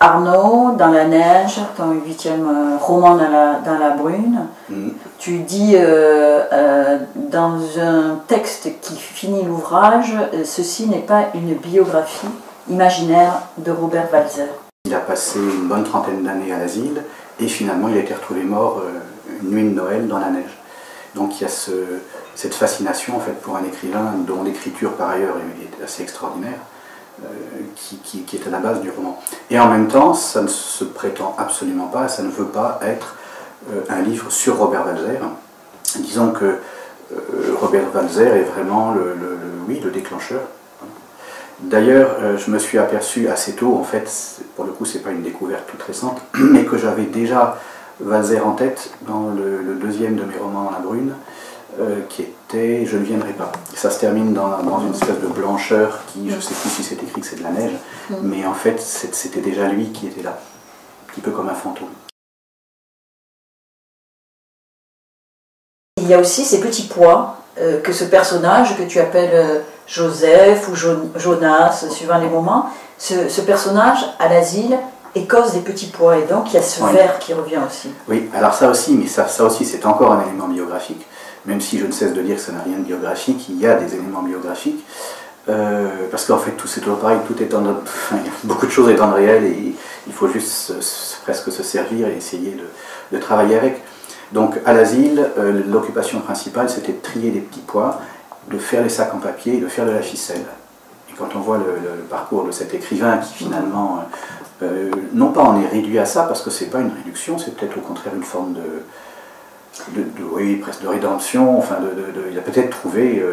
Arnaud, dans la neige, ton 8e roman dans la brune, tu dis dans un texte qui finit l'ouvrage, ceci n'est pas une biographie imaginaire de Robert Walser. Il a passé une bonne trentaine d'années à l'asile et finalement il a été retrouvé mort une nuit de Noël dans la neige. Donc il y a cette fascination en fait pour un écrivain dont l'écriture par ailleurs est assez extraordinaire, qui est à la base du roman. Et en même temps, ça ne se prétend absolument pas, ça ne veut pas être un livre sur Robert Walser. Disons que Robert Walser est vraiment le déclencheur. D'ailleurs, je me suis aperçu assez tôt, en fait, pour le coup c'est pas une découverte toute récente, mais que j'avais déjà Walser en tête dans le deuxième de mes romans, La Brune, qui était Je ne viendrai pas. Ça se termine dans une espèce de blancheur qui, je ne sais plus si c'est écrit que c'est de la neige, mais en fait c'était déjà lui qui était là, un petit peu comme un fantôme. Il y a aussi ces petits pois que ce personnage que tu appelles Joseph ou Jonas, suivant les moments, ce personnage à l'asile et cause des petits pois, et donc il y a ce vers qui revient aussi. Oui, alors ça aussi, mais ça aussi c'est encore un élément biographique, même si je ne cesse de dire que ça n'a rien de biographique, il y a des éléments biographiques, parce qu'en fait tout c'est toujours pareil, tout est dans notre, beaucoup de choses est dans le réel et il faut juste presque se servir et essayer de travailler avec. Donc à l'asile, l'occupation principale c'était de trier des petits pois, de faire les sacs en papier et de faire de la ficelle. Et quand on voit le parcours de cet écrivain qui finalement... non pas on est réduit à ça, parce que c'est pas une réduction, c'est peut-être au contraire une forme oui, presque de rédemption, enfin il a peut-être trouvé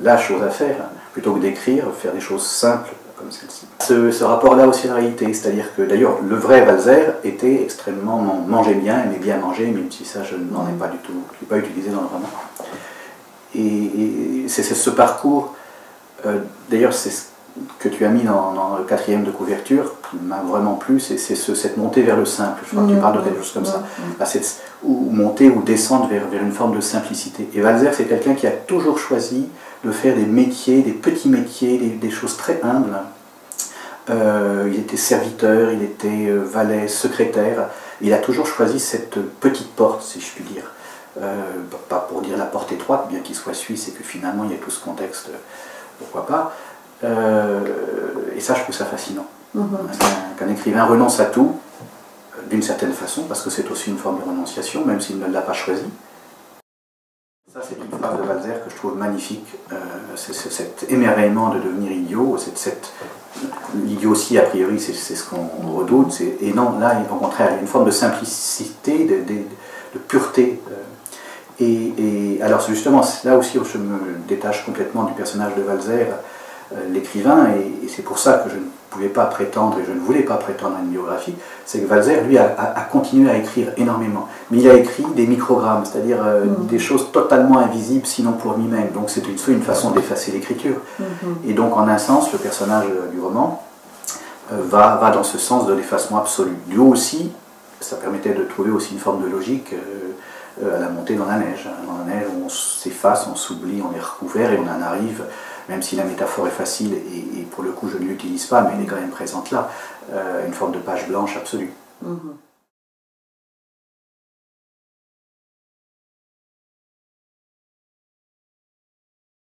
la chose à faire, plutôt que d'écrire, faire des choses simples comme celle-ci. Ce rapport-là aussi à la réalité, c'est-à-dire que d'ailleurs le vrai Walser était extrêmement, mangeait bien, aimait bien manger, même si ça je n'en ai pas du tout, je l'ai pas utilisé dans le roman. Et c'est ce parcours, d'ailleurs c'est ce que tu as mis dans le 4e de couverture, qui m'a vraiment plu, c'est cette montée vers le simple. Je crois que tu parles de quelque chose comme ça. Ou monter ou descendre vers une forme de simplicité. Et Walser, c'est quelqu'un qui a toujours choisi de faire des métiers, des petits métiers, des choses très humbles. Il était serviteur, il était valet, secrétaire. Il a toujours choisi cette petite porte, si je puis dire. Pas pour dire la porte étroite, bien qu'il soit suisse et que finalement il y a tout ce contexte, pourquoi pas. Et ça, je trouve ça fascinant. Qu'un écrivain renonce à tout, d'une certaine façon, parce que c'est aussi une forme de renonciation, même s'il ne l'a pas choisi. Ça, c'est une phrase de Walser que je trouve magnifique. C'est cet émerveillement de devenir idiot. L'idiotie, a priori, c'est ce qu'on redoute. Et non, là, au contraire, il y a une forme de simplicité, de pureté. Et alors, justement, là aussi, je me détache complètement du personnage de Walser, l'écrivain, et c'est pour ça que je ne pouvais pas prétendre, et je ne voulais pas prétendre à une biographie, c'est que Walser, lui, a continué à écrire énormément. Mais il a écrit des microgrammes, c'est-à-dire des choses totalement invisibles, sinon pour lui-même. Donc c'est une façon d'effacer l'écriture. Et donc, en un sens, le personnage du roman va dans ce sens de l'effacement absolu. Lui aussi, ça permettait de trouver aussi une forme de logique à la montée dans la neige. Dans la neige, on s'efface, on s'oublie, on est recouvert et on en arrive, même si la métaphore est facile et pour le coup je ne l'utilise pas, mais elle est quand même présente là, une forme de page blanche absolue.